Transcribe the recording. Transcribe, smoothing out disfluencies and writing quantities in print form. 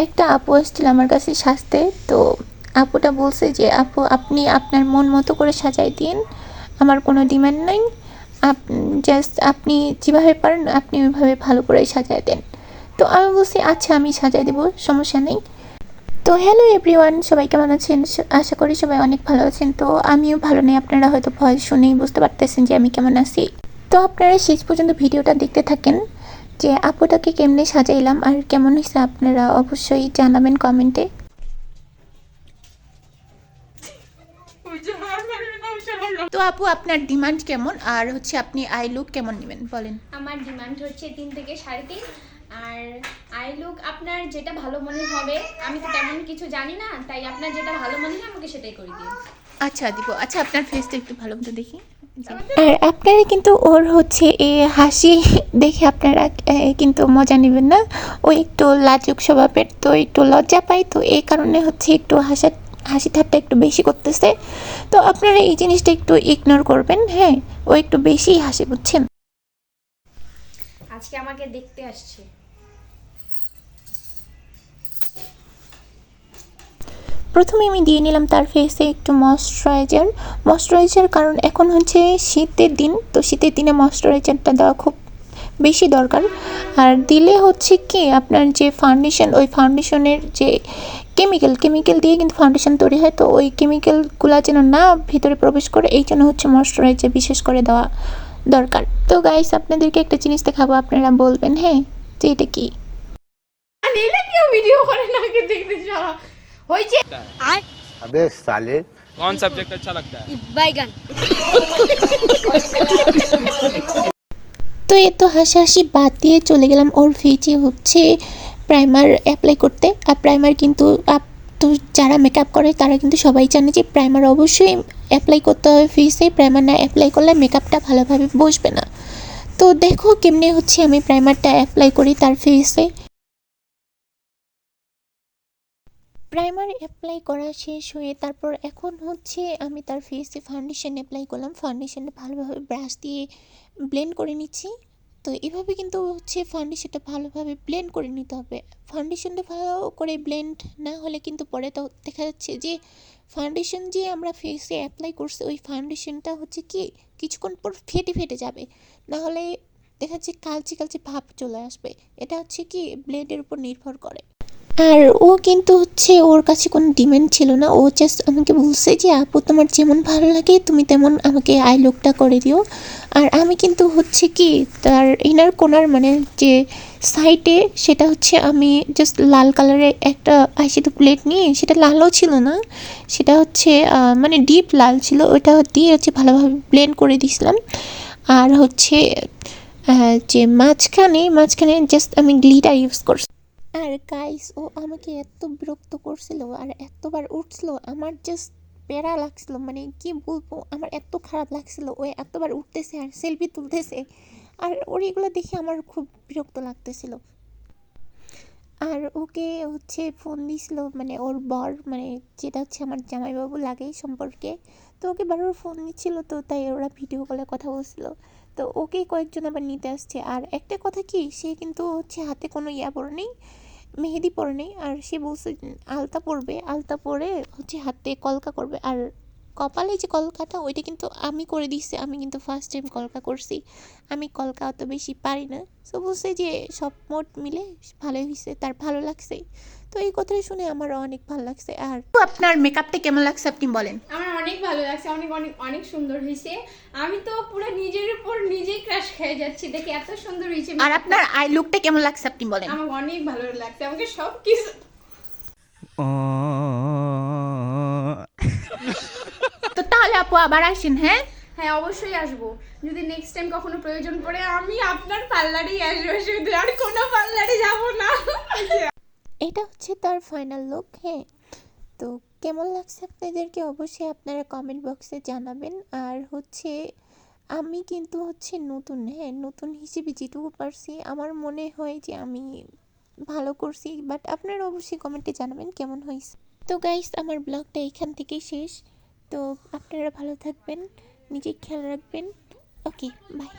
একটা আপু আসছিল আমার কাছে সাজতে। তো আপুটা বলছে যে আপু আপনি আপনার মন মতো করে সাজাই দিন, আমার কোনো ডিমান্ড নাই, জাস্ট আপনি যেভাবে পারেন আপনি ওইভাবে ভালো করে সাজায় দেন। তো আমি বলছি আচ্ছা আমি সাজাই দেবো, সমস্যা নেই। তো হ্যালো এভরিওয়ান, সবাই কেমন আছেন? আশা করি সবাই অনেক ভালো আছেন। তো আমিও ভালো নেই, আপনারা হয়তো ভয়েস শুনেই বুঝতে পারতেছেন যে আমি কেমন আছি। তো আপনারা শেষ পর্যন্ত ভিডিওটা দেখতে থাকেন যে আপুটাকে কেমনে সাজাইলাম আর কেমন হয়েছে আপনারা অবশ্যই জানাবেন কমেন্টে। তো আপু আপনার ডিমান্ড কেমন, আর হচ্ছে আপনি আই লুক কেমন নেবেন বলেন? আমার ডিমান্ড হচ্ছে 3 থেকে 3.5। আর আই লুক আপনার যেটা ভালো মনে হবে, আমি তো তেমন কিছু জানি না, তাই আপনার যেটা ভালো মনে হয় আমাকে সেটাই করে দিন। আচ্ছা দিব। আচ্ছা আপনার ফেসটা একটু ভালো মতো দেখি। আর আপনারা কিন্তু ওর হচ্ছে এই হাসি দেখে আপনারা কিন্তু মজা নেবেন না। ও একটু লাজুক স্বভাবের, তো একটু লজ্জা পায়, তো এই কারণে হচ্ছে একটু হাসি ঠাট্টা একটু বেশি করতেছে। তো আপনারা এই জিনিসটা একটু ইগনোর করবেন। হ্যাঁ, ও একটু বেশি হাসি, বুঝছেন? আজকে আমাকে দেখতে আসছে। প্রথমে আমি দিয়ে নিলাম তার ফেসে একটু ময়শ্চারাইজার, কারণ এখন হচ্ছে শীতের দিন, তো শীতের দিনে ময়শ্চারাইজারটা দেওয়া খুব বেশি দরকার। আর দিলে হচ্ছে কি আপনার যে ফাউন্ডেশন, ওই ফাউন্ডেশনের যে কেমিক্যাল দিয়ে কিন্তু ফাউন্ডেশন তৈরি হয়, তো ওই কেমিক্যালগুলো যেন না ভিতরে প্রবেশ করে, এই জন্য হচ্ছে ময়শ্চারাইজার বিশেষ করে দেওয়া দরকার। তো গাইস আপনাদেরকে একটা জিনিস দেখাবো, আপনারা বলবেন হ্যাঁ যে এটা কি। ভিডিও করে না কে দেখতে যাওয়া হইছে। अबे साले कौन सब्जेक्ट अच्छा लगता है? বাইগান। তো এত হাসাহাসি বাদ দিয়ে চলে গেলাম ওর ফেসে হচ্ছে প্রাইমার অ্যাপ্লাই করতে। আর প্রাইমার কিন্তু তো যারা মেকআপ করে তারা কিন্তু সবাই জানে যে প্রাইমার অবশ্যই অ্যাপ্লাই করতে হবে ফেসে। প্রাইমার না অ্যাপ্লাই করলে মেকআপটা ভালোভাবে বসবে না। তো দেখো কেমনে হচ্ছে আমি প্রাইমারটা অ্যাপ্লাই করি তার ফেসে। প্রাইমার অ্যাপ্লাই করা শেষ হয়ে তারপর এখন হচ্ছে আমি তার ফেসে ফাউন্ডেশন অ্যাপ্লাই করলাম। ফাউন্ডেশনটা ভালোভাবে ব্রাশ দিয়ে ব্লেন্ড করে নিচ্ছি। তো এভাবে কিন্তু হচ্ছে ফাউন্ডেশনটা ভালোভাবে ব্লেন্ড করে নিতে হবে। ফাউন্ডেশনটা ভালো করে ব্লেন্ড না হলে কিন্তু পরে তো দেখা যাচ্ছে যে ফাউন্ডেশন যে আমরা ফেসে অ্যাপ্লাই করছি ওই ফাউন্ডেশনটা হচ্ছে কি কিছুক্ষণ পর ফেটে যাবে, না হলে দেখা যাচ্ছে কালচে ভাব চলে আসবে। এটা হচ্ছে কি ব্লেডের উপর নির্ভর করে। আর ও কিন্তু হচ্ছে ওর কাছে কোনো ডিমান্ড ছিল না, ও জাস্ট আমাকে বলছে যে আপু তোমার যেমন ভালো লাগে তুমি তেমন আমাকে আই লুকটা করে দিও। আর আমি কিন্তু হচ্ছে কি তার ইনার কোনার মানে যে সাইডে সেটা হচ্ছে আমি জাস্ট লাল কালারের একটা আইশ্যাডো প্লেট নিয়ে, সেটা লালও ছিল না, সেটা হচ্ছে মানে ডিপ লাল ছিল, ওইটা দিয়ে হচ্ছে ভালোভাবে ব্লেন্ড করে দিয়েছিলাম। আর হচ্ছে যে মাঝখানে জাস্ট আমি গ্লিটার ইউজ করছি। আর গাইস ও আমাকে এত বিরক্ত করছিল আর এতবার উঠছিল, আমার জাস্ট প্যারা লাগছিল, মানে কি বলবো, আমার এত খারাপ লাগছিল। ও এতবার উঠতেছে আর সেলফি তুলতেছে, আর ওর এগুলো দেখে আমার খুব বিরক্ত লাগতেছিল। আর ওকে হচ্ছে ফোন দিছিল মানে ওর বর, মানে যেটা হচ্ছে আমার জামাইবাবু লাগে সম্পর্কে। তো ওকে বারবার ফোন দিচ্ছিল, তো তাই ওরা ভিডিও কলে কথা বলছিল। তো ওকে কয়েকজন আবার নিতে আসছে। আর একটা কথা কি, সে কিন্তু হচ্ছে হাতে কোনো পরে নেই, মেহেদি পরে নেই। আর সে বলছে আলতা পরবে, আলতা পরে হচ্ছে হাতে কলকা করবে। আর কপালে যে কলকাটা ওইটা কিন্তু আমি করে দিচ্ছি, আমি কিন্তু ফার্স্ট টাইম কলকা করছি, আমি কলকা অত বেশি পারি না। সো বলছে যে সব মোট মিলে ভালোই হয়েছে, তার ভালো লাগছে। তো এই কথাটা শুনে আমারও অনেক ভালো লাগছে। আর আপনার মেকআপটা কেমন লাগছে আপনি বলেন? আমার অনেক ভালো লাগছে, অনেক অনেক অনেক সুন্দর হয়েছে। আমি তো পুরো নিজের উপর নিজেই ক্রাশ খেয়ে যাচ্ছি, দেখে এত সুন্দর হয়েছে। আর আপনার আই লুকটা কেমন লাগছে আপনি বলেন? আমার অনেক ভালো লাগছে, আমাকে সব কিছু। তো তাহলে আপু আবার আসেন। হ্যাঁ হ্যাঁ অবশ্যই আসবো, যদি নেক্সট টাইম কখনো প্রয়োজন পড়ে আমি আপনার পার্লারেই আসবো, শুধু আর কোনো পার্লারে যাব না। এটা হচ্ছে তার ফাইনাল লুক। হ্যাঁ, তো কেমন লাগছে আপনাদেরকে অবশ্যই আপনারা কমেন্ট বক্সে জানাবেন। আর হচ্ছে আমি কিন্তু হচ্ছে নতুন, হ্যাঁ নতুন হিসেবে যেটুকু পারছি আমার মনে হয় যে আমি ভালো করছি, বাট আপনারা অবশ্যই কমেন্টে জানাবেন কেমন হয়েছে। তো গাইস আমার ব্লগটা এখান থেকেই শেষ। তো আপনারা ভালো থাকবেন, নিজে খেয়াল রাখবেন। Okay bye.